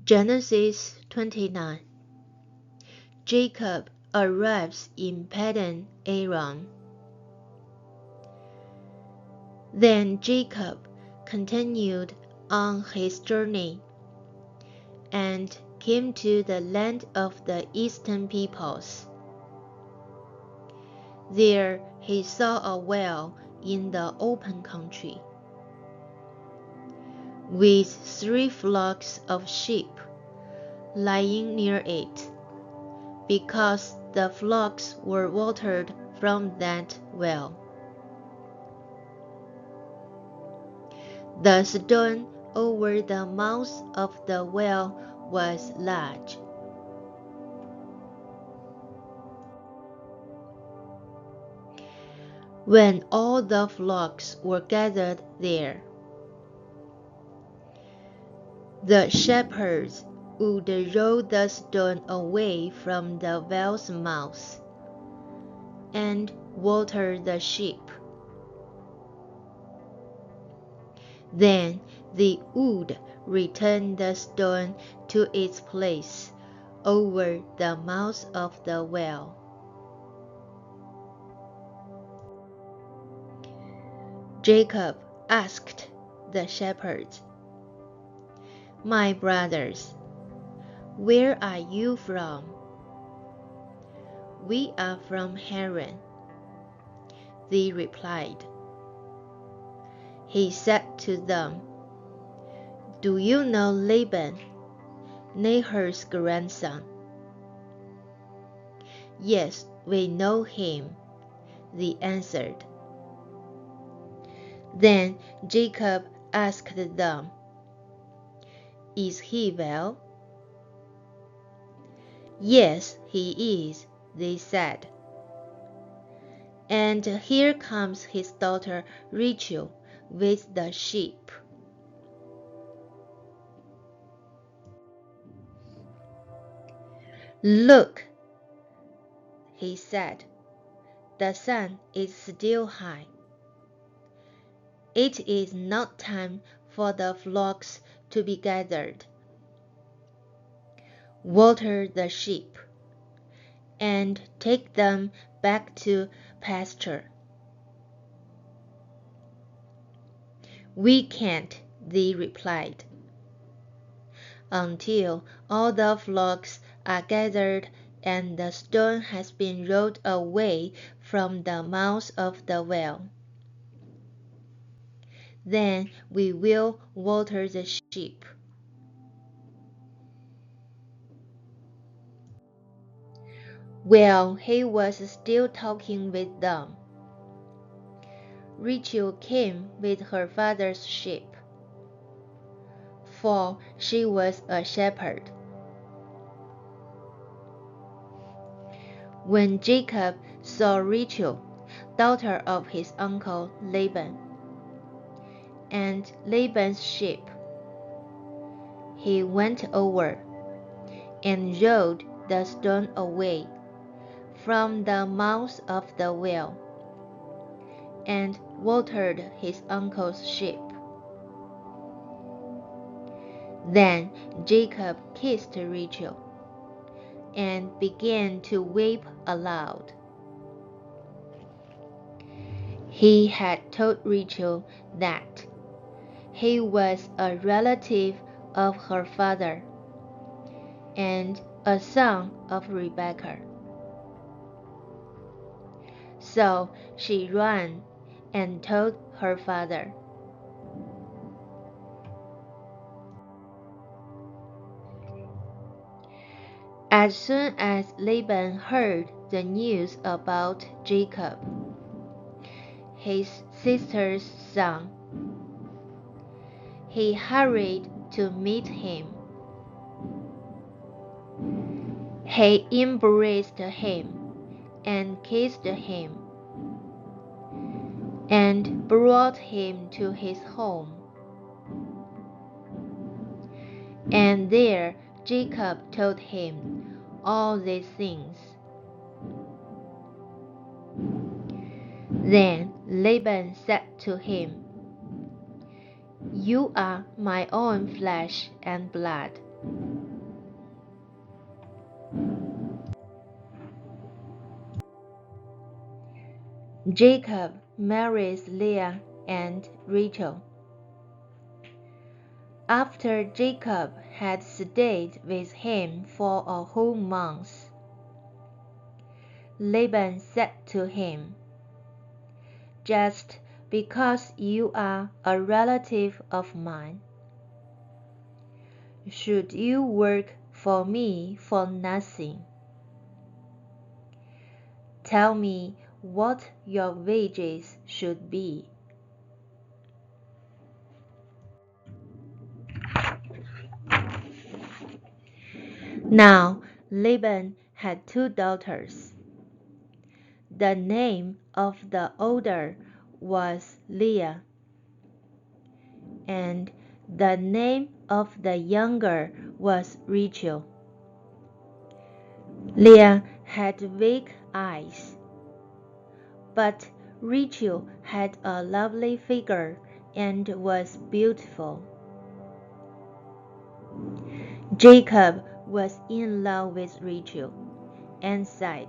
Genesis 29. Jacob arrives in Paddan Aram. Then Jacob continued on his journey and came to the land of the eastern peoples. There he saw a well in the open country, with 3 flocks of sheep lying near it, because the flocks were watered from that well. The stone over the mouth of the well was large. When all the flocks were gathered there, the shepherds would roll the stone away from the well's mouth and water the sheep. Then they would return the stone to its place over the mouth of the well. Jacob asked the shepherds, "My brothers, where are you from?" "We are from Haran," they replied. He said to them, "Do you know Laban, Nahor's grandson?" "Yes, we know him," they answered. Then Jacob asked them, "Is he well?" "Yes, he is," they said. "And here comes his daughter Rachel with the sheep." "Look," he said, "the sun is still high. It is not time for the flocks to be gathered. Water the sheep, and take them back to pasture." "We can't," they replied, "until all the flocks are gathered and the stone has been rolled away from the mouth of the well. Then we will water the sheep." While he was still talking with them, Rachel came with her father's sheep, for she was a shepherd. When Jacob saw Rachel, daughter of his uncle Laban, and Laban's sheep, he went over and rolled the stone away from the mouth of the well, and watered his uncle's sheep. Then Jacob kissed Rachel and began to weep aloud. He had told Rachel that he was a relative of her father and a son of Rebekah. So she ran and told her father. As soon as Laban heard the news about Jacob, his sister's son, he hurried to meet him. He embraced him and kissed him, and brought him to his home. And there Jacob told him all these things. Then Laban said to him, "You are my own flesh and blood." Jacob marries Leah and Rachel. After Jacob had stayed with him for a whole month, Laban said to him, "Just because you are a relative of mine, should you work for me for nothing? Tell me what your wages should be." Now Laban had 2 daughters. The name of the older was Leah, and the name of the younger was Rachel. Leah had weak eyes, but Rachel had a lovely figure and was beautiful. Jacob was in love with Rachel and said,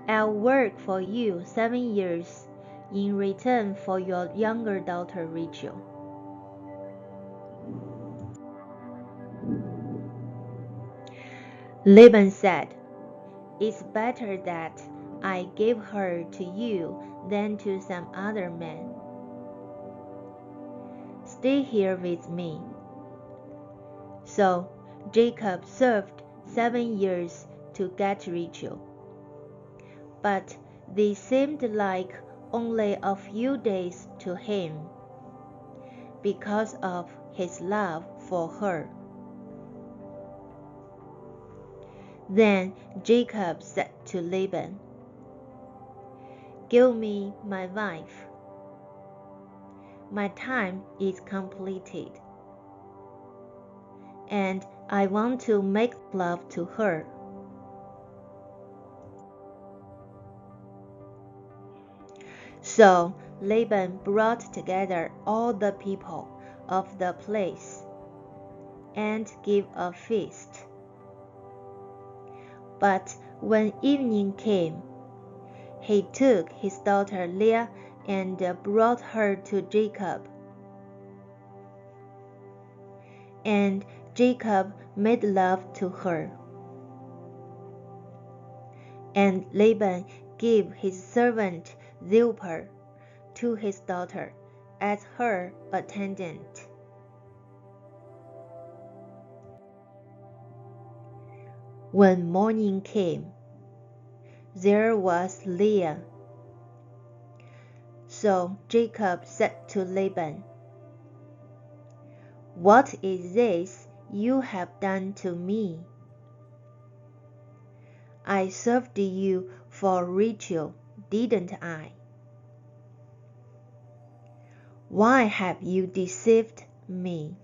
"I'll work for you 7 years in return for your younger daughter Rachel." Laban said, "It's better that I give her to you than to some other man. Stay here with me." So Jacob served 7 years to get Rachel, but they seemed like only a few days to him because of his love for her. Then Jacob said to Laban, "Give me my wife. My time is completed, and I want to make love to her." So Laban brought together all the people of the place and gave a feast. But when evening came, he took his daughter Leah and brought her to Jacob. And Jacob made love to her. And Laban gave his servant Zilpah to his daughter as her attendant. When morning came, there was Leah. So Jacob said to Laban, "What is this you have done to me? I served you for Rachel, didn't I? Why have you deceived me?"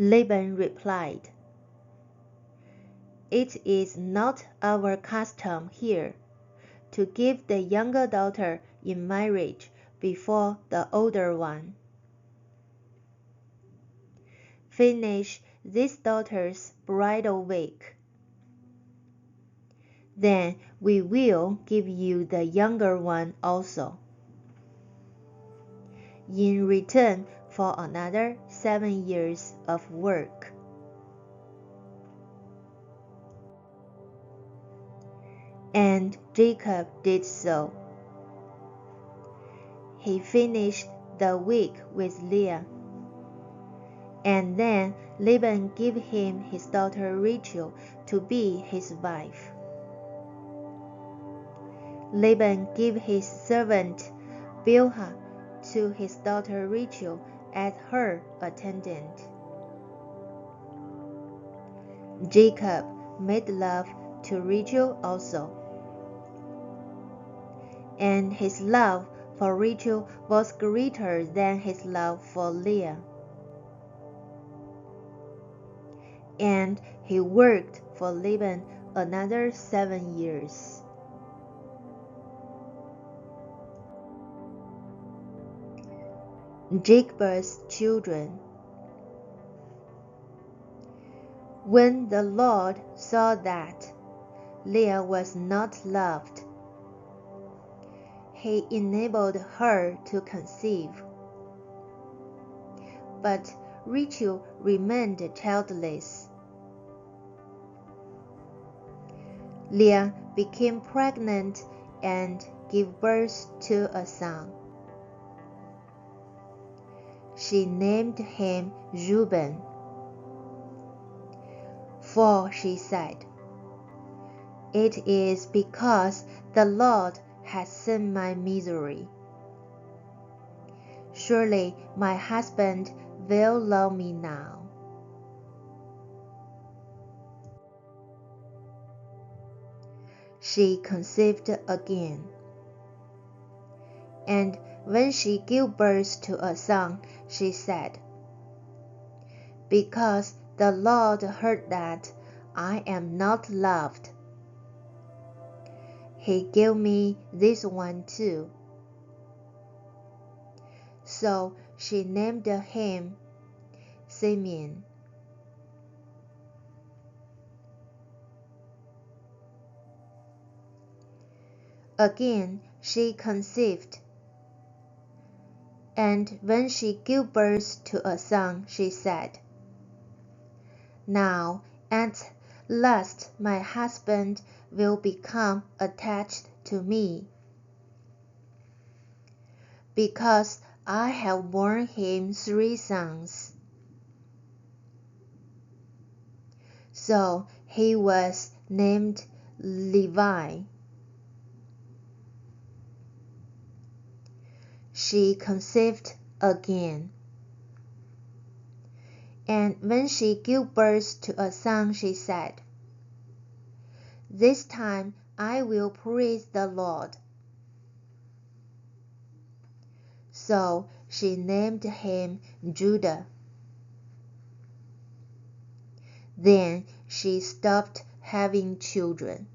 Laban replied, "It is not our custom here to give the younger daughter in marriage before the older one. Finish this daughter's bridal week. Then we will give you the younger one also, in return for another 7 years of work." And Jacob did so. He finished the week with Leah, and then Laban gave him his daughter Rachel to be his wife. Laban gave his servant Bilhah to his daughter Rachel as her attendant. Jacob made love to Rachel also, and his love for Rachel was greater than his love for Leah. And he worked for Laban another 7 years. Jacob's children. When the Lord saw that Leah was not loved, He enabled her to conceive. But Rachel remained childless. Leah became pregnant and gave birth to a son. She named him Reuben, for she said, "It is because the Lord has seen my misery. Surely my husband will love me now." She conceived again, and when she gave birth to a son, she said, "Because the Lord heard that I am not loved, He gave me this one too." So she named him Simeon. Again she conceived, and when she gave birth to a son, she said, "Now at last my husband will become attached to me, because I have borne him 3 sons." So he was named Levi. She conceived again, and when she gave birth to a son, she said, "This time I will praise the Lord." So she named him Judah. Then she stopped having children.